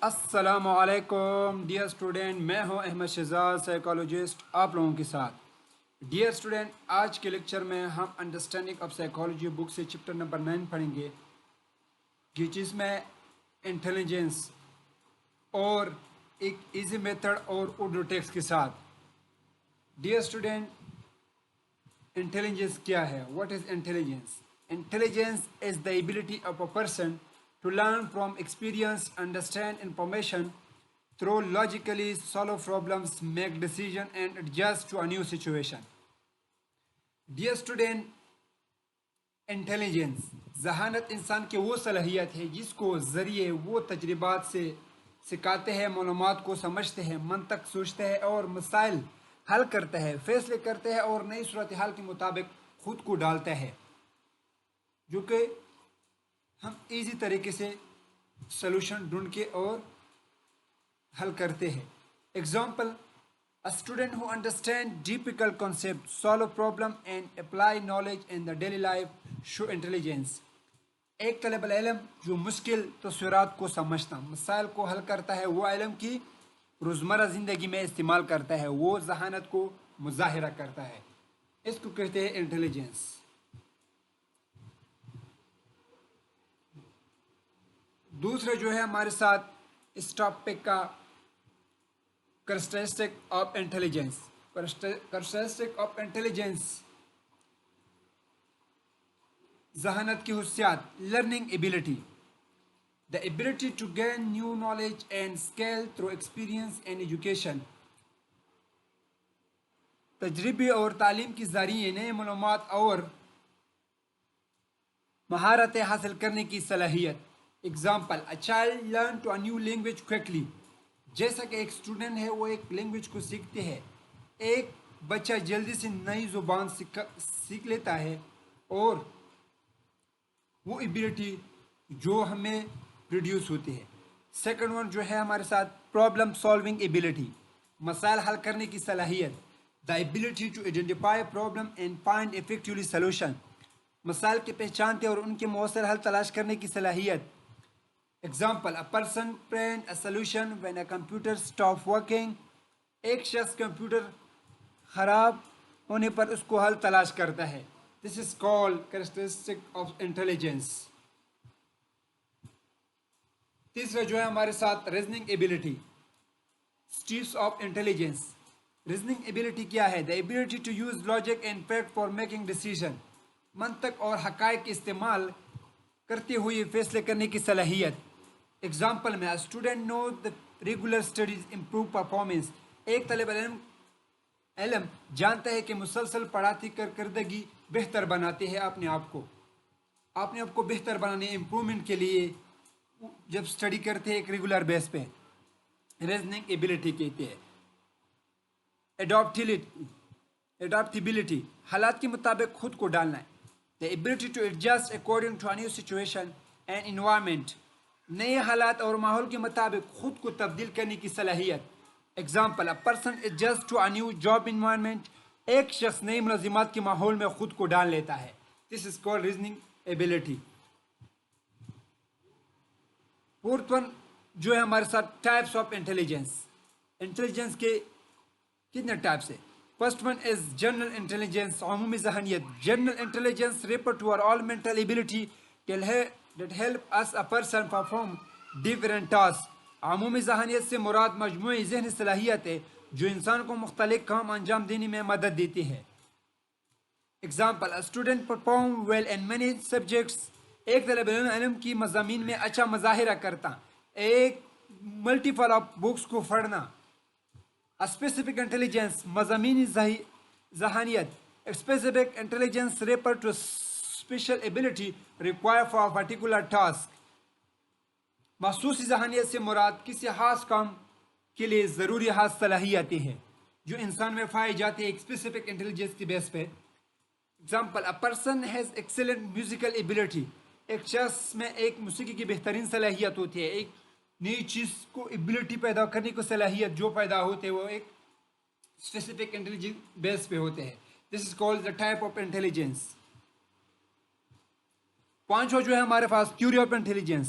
السلام علیکم dear student, میں ہوں احمد شہزاد سائیکالوجسٹ آپ لوگوں کے ساتھ۔ ڈیئر اسٹوڈنٹ، آج کے لیکچر میں ہم انڈرسٹینڈنگ آف سائیکالوجی بک سے چیپٹر نمبر 9 پڑھیں گے، جس میں انٹیلیجنس اور ایک ایزی میتھڈ اور اردو ٹیکسٹ کے ساتھ۔ ڈیئر اسٹوڈنٹ، انٹیلیجنس کیا ہے؟ What is intelligence? Intelligence is the ability of a person to learn from experience, understand information through logically solve problems, make decisions, and adjust to a new situation. Dear student, intelligence ذہانت انسان کی وہ صلاحیت ہے جس کو ذریعے وہ تجربات سے سکھاتے ہیں، معلومات کو سمجھتے ہیں، منطق سوچتے ہیں اور مسائل حل کرتا ہے، فیصلے کرتے ہیں اور نئی صورتحال کے مطابق خود کو ڈالتا ہے، جو کہ ہم ایزی طریقے سے سلوشن ڈھونڈ کے اور حل کرتے ہیں۔ Example: a student who understands difficult concepts, solve problem and apply knowledge in the daily life show intelligence. ایک طالب العلم جو مشکل تصورات کو سمجھتا، مسائل کو حل کرتا ہے، وہ علم کی روزمرہ زندگی میں استعمال کرتا ہے، وہ ذہانت کو مظاہرہ کرتا ہے، اس کو کہتے ہیں انٹیلیجنس۔ دوسرا جو ہے ہمارے ساتھ اس ٹاپک کا characteristic of intelligence. Characteristic of intelligence ذہانت کی خصوصیات: learning ability, the ability to gain new knowledge and skill through experience and education, تجربے اور تعلیم کے ذریعے نئے معلومات اور مہارتیں حاصل کرنے کی صلاحیت۔ Example: a child learn to a new language quickly, جیسا کہ ایک اسٹوڈنٹ ہے وہ ایک لینگویج کو سیکھتے ہیں، ایک بچہ جلدی سے نئی زبان سیکھ لیتا ہے، اور وہ ایبلٹی جو ہمیں پروڈیوس ہوتی ہے۔ سیکنڈ ون جو ہے ہمارے ساتھ پرابلم سالونگ ایبلٹی، مسائل حل کرنے کی صلاحیت، the ability to identify problem and find effectively solution, مسائل کی پہچانتے اور ان کے مؤثر حل تلاش کرنے کی صلاحیت۔ Example: a person find a solution when a computer stops working، ایک شخص کمپیوٹر خراب ہونے پر اس کو حل تلاش کرتا ہے۔ This is called characteristic of intelligence۔ تیسرا جو ہے ہمارے ساتھ reasoning ability, steps of intelligence. Reasoning ability کیا ہے؟ the ability to use logic and fact for making decision، منطق اور حقائق استعمال کرتے ہوئے فیصلے کرنے کی صلاحیت۔ ایگزامپل میں: student no the regular studies improve performance, ایک طالب علم جانتا ہے کہ مسلسل پڑھائی کارکردگی بہتر بناتے ہیں اپنے آپ کو بہتر بنانے، امپرومنٹ کے لیے جب اسٹڈی کرتے ہیں ایک ریگولر بیس پہ، ریزننگ ایبلٹی کہتے ہیں۔ اڈاپٹیبلٹی، حالات کے مطابق خود کو ڈالنا ہے، the ability to adjust according to a new situation and environment، نئے حالات اور ماحول کے مطابق خود کو تبدیل کرنے کی صلاحیت۔ Example: a person adjusts to a new job environment، ایک شخص نئی ملازمات کے ماحول میں خود کو ڈال لیتا ہے۔ This is called reasoning ability۔ Fourth one جو ہے ہمارے ساتھ ٹائپس آف انٹیلیجنس۔ انٹیلیجنس کے کتنے ٹائپس ہیں؟ First one is general intelligence, عمومی ذہانیت۔ General intelligence refer to are all mental ability that help us a person perform different tasks۔ عمومی ذہانیت سے مراد مجموعی ذہنی صلاحیت ہے جو انسان کو مختلف کام انجام دینے میں مدد دیتی ہے۔ Example: a student perform well in many subjects، ایک طالب علم کی مضامین میں اچھا مظاہرہ کرتا، ایک ملٹیپل آف بکس کو پڑھنا۔ اسپیسیفک انٹیلیجنس، مضامینی ذہانیت۔ Specific intelligence refer to special ability required for a particular task۔ مخصوص ذہانیت سے مراد کسی خاص کام کے لیے ضروری خاص صلاحیتیں ہیں جو انسان میں پائی جاتی ہے ایک اسپیسیفک انٹیلیجنس کی بیس پہ۔ Example: a person has excellent musical ability، ایک شخص میں ایک موسیقی کی بہترین صلاحیت ہوتی ہے، ایک نئی چیز کو ایبلٹی پیدا کرنے کو صلاحیت جو پیدا ہوتے ہیں وہ ایک اسپیسیفک انٹیلیجنس بیس پہ ہوتے ہیں۔ This is called the type of intelligence۔ پانچواں جو ہے ہمارے پاس theory of intelligence.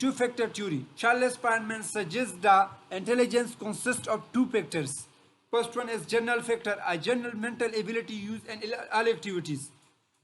two-factor theory. Charles Sparman suggests the intelligence consists of two factors. First one is general factor, a general mental ability used in all activities.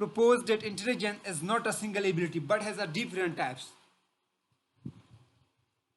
proposed that intelligence is not a single ability but has a different types.